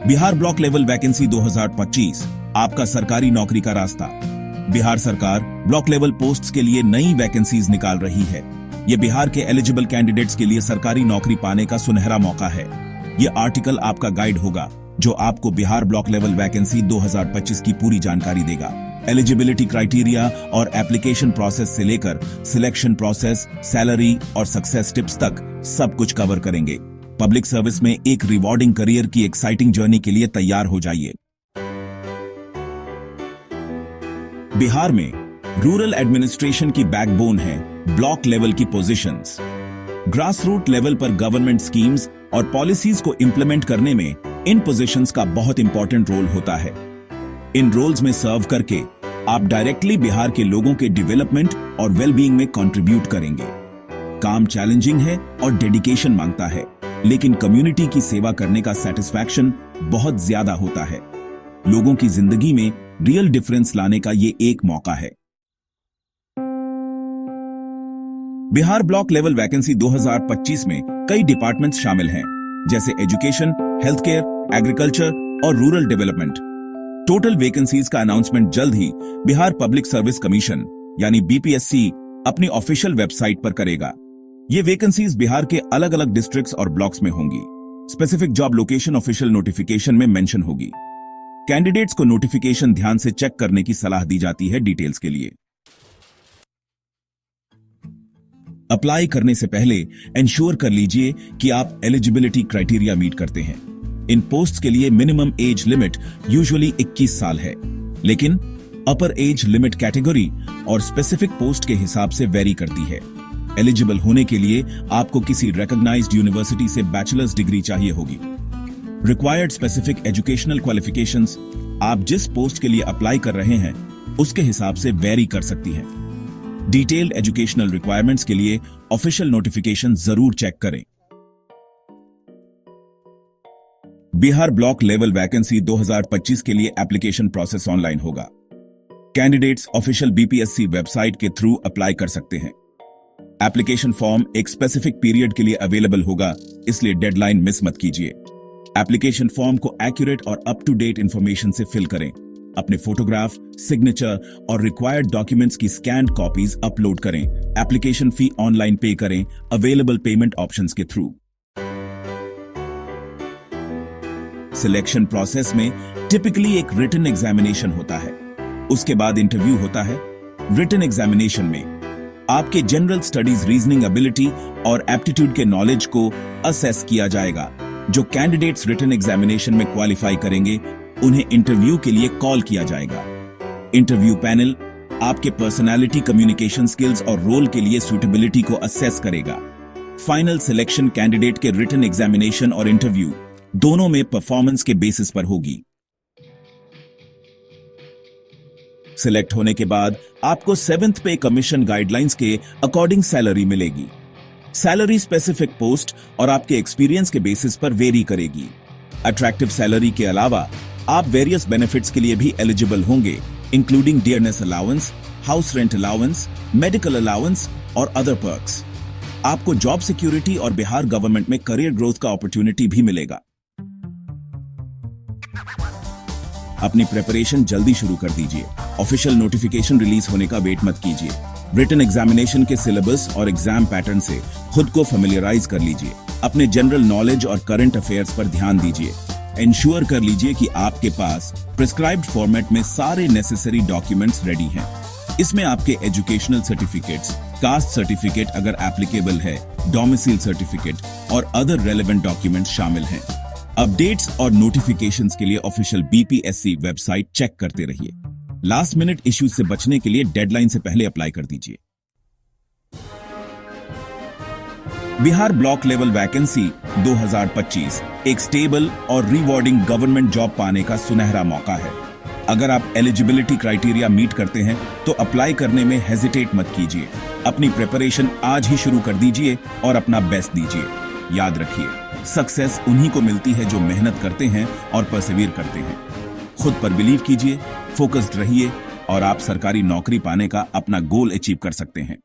Bihar block level vacancy 2025 आपका सरकारी नौकरी का रास्ता। बिहार सरकार ब्लॉक लेवल पोस्ट्स के लिए नई वैकेंसीज निकाल रही है। ये बिहार के एलिजिबल कैंडिडेट्स के लिए सरकारी नौकरी पाने का सुनहरा मौका है। ये आर्टिकल आपका गाइड होगा जो आपको बिहार ब्लॉक लेवल वैकेंसी 2025 की पूरी जानकारी देगा। एलिजिबिलिटी क्राइटेरिया और एप्लीकेशन प्रोसेस से लेकर सिलेक्शन प्रोसेस, सैलरी और सक्सेस टिप्स तक सब कुछ कवर करेंगे। पब्लिक सर्विस में एक रिवॉर्डिंग करियर की एक्साइटिंग जर्नी के लिए तैयार हो जाइए। बिहार में रूरल एडमिनिस्ट्रेशन की बैकबोन है ब्लॉक लेवल की पोजीशंस। ग्रास रूट लेवल पर गवर्नमेंट स्कीम्स और पॉलिसीज को इंप्लीमेंट करने में इन पोजीशंस का बहुत इंपॉर्टेंट रोल होता है। इन रोल्स में सर्व करके आप डायरेक्टली बिहार के लोगों के डेवलपमेंट और वेलबींग में कंट्रीब्यूट करेंगे। काम चैलेंजिंग है और डेडिकेशन मांगता है, लेकिन कम्युनिटी की सेवा करने का सेटिस्फैक्शन बहुत ज्यादा होता है। लोगों की जिंदगी में रियल डिफरेंस लाने का ये एक मौका है। बिहार ब्लॉक लेवल वैकेंसी 2025 में कई डिपार्टमेंट्स शामिल हैं, जैसे एजुकेशन, हेल्थ केयर, एग्रीकल्चर और रूरल डेवलपमेंट। टोटल वैकेंसीज का अनाउंसमेंट जल्द ही बिहार पब्लिक सर्विस कमीशन यानी बीपीएससी अपनी ऑफिशियल वेबसाइट पर करेगा। ये वैकेंसीज बिहार के अलग अलग डिस्ट्रिक्ट्स और ब्लॉक्स में होंगी। Specific job location official notification में मेंशन होगी। कैंडिडेट्स को नोटिफिकेशन ध्यान से चेक करने की सलाह दी जाती है डिटेल्स के लिए। अप्लाई करने से पहले इंश्योर कर लीजिए कि आप एलिजिबिलिटी क्राइटेरिया मीट करते हैं। इन पोस्ट्स के लिए मिनिमम एज लिमिट यूजुअली 21 साल है, लेकिन अपर एज लिमिट कैटेगरी और स्पेसिफिक पोस्ट के हिसाब से वेरी करती है। एलिजिबल होने के लिए आपको किसी रिकॉग्नाइज्ड यूनिवर्सिटी से बैचलर्स डिग्री चाहिए होगी। रिक्वायर्ड स्पेसिफिक एजुकेशनल क्वालिफिकेशंस आप जिस पोस्ट के लिए अप्लाई कर रहे हैं उसके हिसाब से वेरी कर सकती हैं। डिटेल्ड एजुकेशनल रिक्वायरमेंट्स के लिए ऑफिशियल नोटिफिकेशन जरूर चेक करें। बिहार ब्लॉक लेवल वैकेंसी 2025 के लिए एप्लीकेशन प्रोसेस ऑनलाइन होगा। कैंडिडेट्स ऑफिशियल बीपीएससी वेबसाइट के थ्रू अप्लाई कर सकते हैं। एप्लीकेशन फॉर्म एक स्पेसिफिक पीरियड के लिए अवेलेबल होगा, इसलिए डेडलाइन मिस मत कीजिए। एप्लीकेशन फॉर्म को एक्यूरेट और अप टू डेट इंफॉर्मेशन से फिल करें। अपने फोटोग्राफ, सिग्नेचर और रिक्वायर्ड डॉक्यूमेंट्स की स्कैन्ड कॉपीज अपलोड करें। एप्लीकेशन फी ऑनलाइन पे करें अवेलेबल पेमेंट ऑप्शंस के थ्रू। सिलेक्शन प्रोसेस में टिपिकली एक रिटन एग्जामिनेशन होता है, उसके बाद इंटरव्यू होता है। रिटन एग्जामिनेशन में आपके जनरल स्टडीज, रीजनिंग एबिलिटी और एप्टीट्यूड के नॉलेज को असेस किया जाएगा। जो कैंडिडेट्स रिटन एग्जामिनेशन में क्वालिफाई करेंगे उन्हें इंटरव्यू के लिए कॉल किया जाएगा। इंटरव्यू पैनल आपके पर्सनालिटी, कम्युनिकेशन स्किल्स और रोल के लिए सूटेबिलिटी को असेस करेगा। फाइनल सिलेक्शन कैंडिडेट के रिटन एग्जामिनेशन और इंटरव्यू दोनों में परफॉर्मेंस के बेसिस पर होगी। सिलेक्ट होने के बाद आपको 7th पे कमीशन गाइडलाइंस के अकॉर्डिंग सैलरी मिलेगी। सैलरी स्पेसिफिक पोस्ट और आपके एक्सपीरियंस के बेसिस पर वेरी करेगी। अट्रैक्टिव सैलरी के अलावा आप वेरियस बेनिफिट्स के लिए भी एलिजिबल होंगे, including dearness allowance, house rent allowance, medical allowance और अदर पर्क्स। आपको जॉब सिक्योरिटी और बिहार गवर्नमेंट में करियर ग्रोथ का अपॉर्चुनिटी भी मिलेगा। अपनी प्रिपरेशन जल्दी शुरू कर दीजिए। ऑफिशियल नोटिफिकेशन रिलीज होने का वेट मत कीजिए। रिटन एग्जामिनेशन के सिलेबस और एग्जाम पैटर्न से खुद को फेमिलियराइज कर लीजिए। अपने जनरल नॉलेज और करंट अफेयर्स पर ध्यान दीजिए। इंश्योर कर लीजिए कि आपके पास प्रिस्क्राइब्ड फॉर्मेट में सारे नेसेसरी डॉक्यूमेंट्स रेडी हैं। इसमें आपके एजुकेशनल सर्टिफिकेट्स, कास्ट सर्टिफिकेट अगर एप्लीकेबल है, डोमिसाइल सर्टिफिकेट और अदर रेलेवेंट डॉक्यूमेंट्स शामिल हैं। अपडेट्स और नोटिफिकेशंस के लिए ऑफिशियल बीपीएससी वेबसाइट चेक करते रहिए। लास्ट मिनट इश्यूज से बचने के लिए डेडलाइन से पहले अप्लाई कर दीजिए। बिहार ब्लॉक लेवल वैकेंसी 2025 एक स्टेबल और रिवॉर्डिंग गवर्नमेंट जॉब पाने का सुनहरा मौका है। अगर आप एलिजिबिलिटी क्राइटेरिया मीट करते हैं तो अप्लाई करने में हेजिटेट मत कीजिए। अपनी प्रिपरेशन आज ही शुरू कर दीजिए और अपना बेस्ट दीजिए। याद रखिए, सक्सेस उन्हीं को मिलती है जो मेहनत करते हैं और परसेवीर करते हैं। खुद पर बिलीव कीजिए, फोकस्ड रहिए और आप सरकारी नौकरी पाने का अपना गोल अचीव कर सकते हैं।